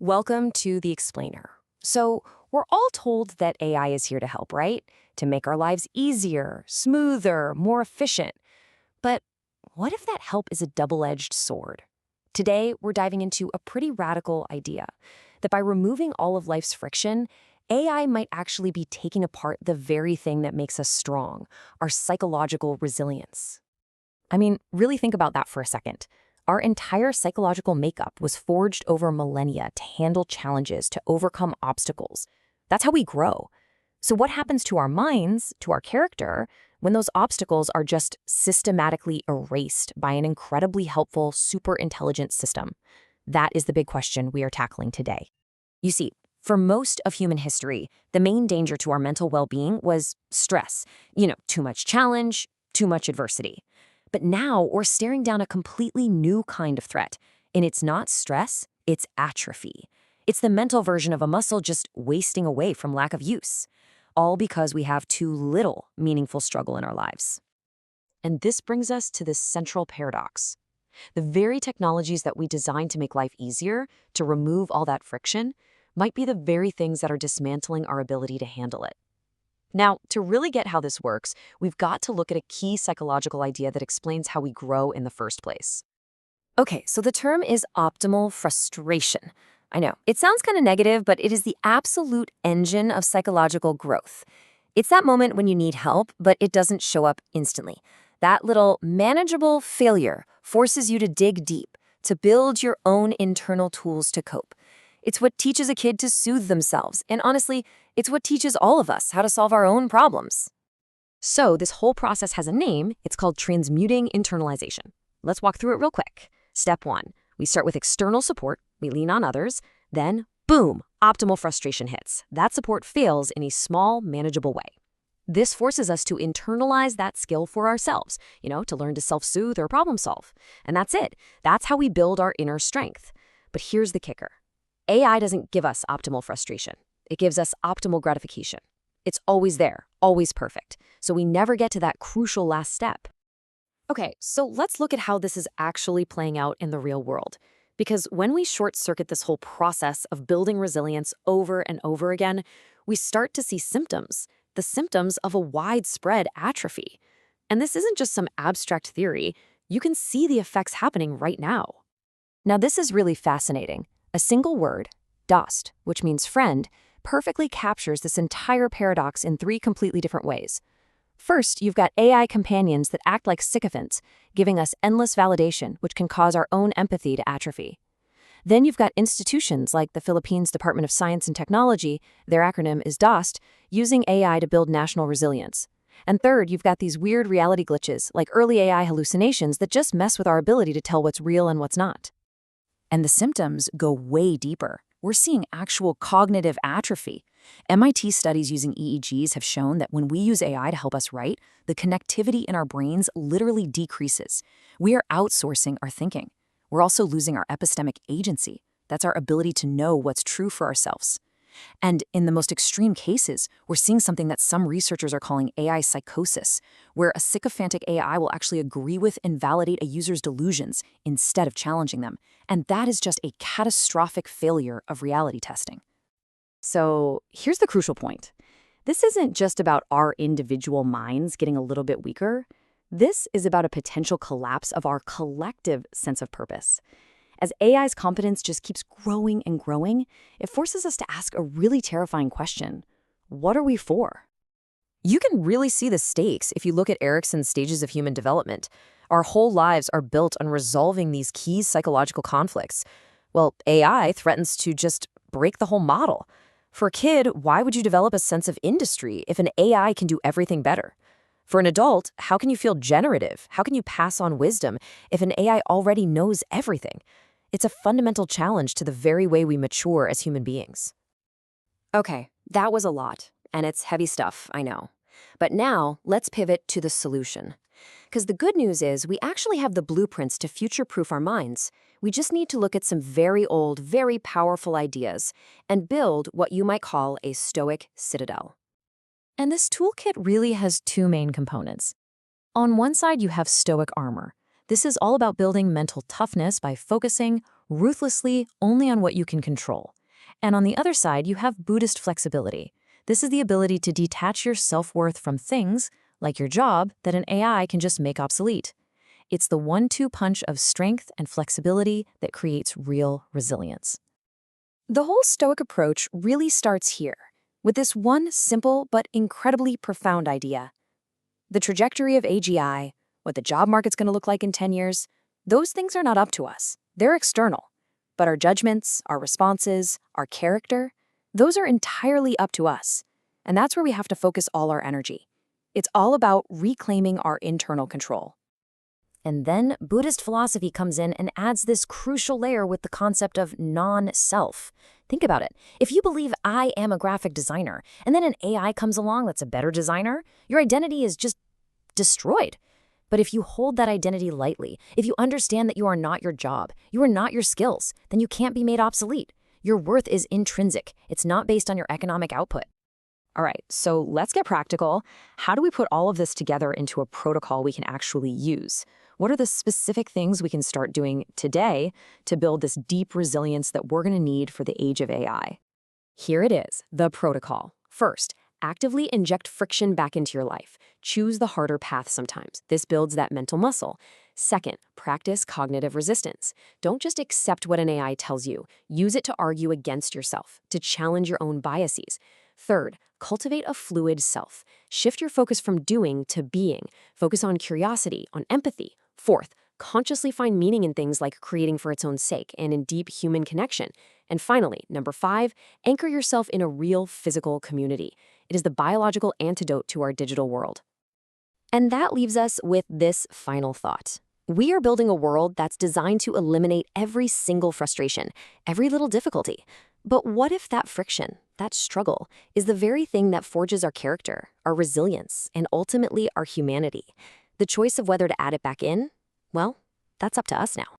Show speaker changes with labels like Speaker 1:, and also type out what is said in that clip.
Speaker 1: Welcome to The Explainer. So, we're all told that AI is here to help, right? To make our lives easier, smoother, more efficient. But what if that help is a double-edged sword? Today, we're diving into a pretty radical idea that by removing all of life's friction, AI might actually be taking apart the very thing that makes us strong, our psychological resilience. I mean, really think about that for a second. Our entire psychological makeup was forged over millennia to handle challenges, to overcome obstacles. That's how we grow. So what happens to our minds, to our character, when those obstacles are just systematically erased by an incredibly helpful, super intelligent system? That is the big question we are tackling today. You see, for most of human history, the main danger to our mental well-being was stress. Too much challenge, too much adversity. But now we're staring down a completely new kind of threat. And it's not stress, it's atrophy. It's the mental version of a muscle just wasting away from lack of use. All because we have too little meaningful struggle in our lives. And this brings us to this central paradox. The very technologies that we design to make life easier, to remove all that friction, might be the very things that are dismantling our ability to handle it. Now, to really get how this works, we've got to look at a key psychological idea that explains how we grow in the first place. Okay, so the term is optimal frustration. I know, it sounds kind of negative, but it is the absolute engine of psychological growth. It's that moment when you need help, but it doesn't show up instantly. That little manageable failure forces you to dig deep, to build your own internal tools to cope. It's what teaches a kid to soothe themselves, and honestly, it's what teaches all of us how to solve our own problems. So this whole process has a name. It's called transmuting internalization. Let's walk through it real quick. Step 1, we start with external support. We lean on others. Then, boom, optimal frustration hits. That support fails in a small, manageable way. This forces us to internalize that skill for ourselves, to learn to self-soothe or problem solve. And that's it. That's how we build our inner strength. But here's the kicker. AI doesn't give us optimal frustration. It gives us optimal gratification. It's always there, always perfect. So we never get to that crucial last step. Okay, so let's look at how this is actually playing out in the real world. Because when we short-circuit this whole process of building resilience over and over again, we start to see symptoms, the symptoms of a widespread atrophy. And this isn't just some abstract theory. You can see the effects happening right now. Now, this is really fascinating. A single word, Dost, which means friend, perfectly captures this entire paradox in 3 completely different ways. First, you've got AI companions that act like sycophants, giving us endless validation, which can cause our own empathy to atrophy. Then you've got institutions like the Philippines Department of Science and Technology, their acronym is DOST, using AI to build national resilience. And third, you've got these weird reality glitches, like early AI hallucinations that just mess with our ability to tell what's real and what's not. And the symptoms go way deeper. We're seeing actual cognitive atrophy. MIT studies using EEGs have shown that when we use AI to help us write, the connectivity in our brains literally decreases. We are outsourcing our thinking. We're also losing our epistemic agency. That's our ability to know what's true for ourselves. And in the most extreme cases, we're seeing something that some researchers are calling AI psychosis, where a sycophantic AI will actually agree with and validate a user's delusions instead of challenging them. And that is just a catastrophic failure of reality testing. So here's the crucial point. This isn't just about our individual minds getting a little bit weaker. This is about a potential collapse of our collective sense of purpose. As AI's competence just keeps growing and growing, it forces us to ask a really terrifying question. What are we for? You can really see the stakes if you look at Erikson's stages of human development. Our whole lives are built on resolving these key psychological conflicts. Well, AI threatens to just break the whole model. For a kid, why would you develop a sense of industry if an AI can do everything better? For an adult, how can you feel generative? How can you pass on wisdom if an AI already knows everything? It's a fundamental challenge to the very way we mature as human beings. Okay, that was a lot, and it's heavy stuff, I know. But now, let's pivot to the solution. Because the good news is we actually have the blueprints to future-proof our minds. We just need to look at some very old, very powerful ideas and build what you might call a stoic citadel. And this toolkit really has 2 main components. On one side, you have stoic armor. This is all about building mental toughness by focusing,
Speaker 2: ruthlessly only on what you can control. And on the other side, you have Buddhist flexibility. This is the ability to detach your self-worth from things, like your job, that an AI can just make obsolete. It's the 1-2 punch of strength and flexibility that creates real resilience.
Speaker 1: The whole Stoic approach really starts here, with this one simple but incredibly profound idea. The trajectory of AGI, what the job market's going to look like in 10 years, those things are not up to us. They're external. But our judgments, our responses, our character, those are entirely up to us. And that's where we have to focus all our energy. It's all about reclaiming our internal control.
Speaker 2: And then Buddhist philosophy comes in and adds this crucial layer with the concept of non-self. Think about it. If you believe I am a graphic designer, and then an AI comes along that's a better designer, your identity is just destroyed. But if you hold that identity lightly, if you understand that you are not your job, you are not your skills, then you can't be made obsolete. Your worth is intrinsic. It's not based on your economic output.
Speaker 1: All right, so let's get practical. How do we put all of this together into a protocol we can actually use? What are the specific things we can start doing today to build this deep resilience that we're going to need for the age of AI? Here it is, the protocol. First, actively inject friction back into your life. Choose the harder path sometimes. This builds that mental muscle. Second, practice cognitive resistance. Don't just accept what an AI tells you. Use it to argue against yourself, to challenge your own biases. Third, cultivate a fluid self. Shift your focus from doing to being. Focus on curiosity, on empathy. Fourth, consciously find meaning in things like creating for its own sake and in deep human connection. And finally, number 5, anchor yourself in a real physical community. It is the biological antidote to our digital world. And that leaves us with this final thought. We are building a world that's designed to eliminate every single frustration, every little difficulty. But what if that friction, that struggle, is the very thing that forges our character, our resilience, and ultimately our humanity? The choice of whether to add it back in, well, that's up to us now.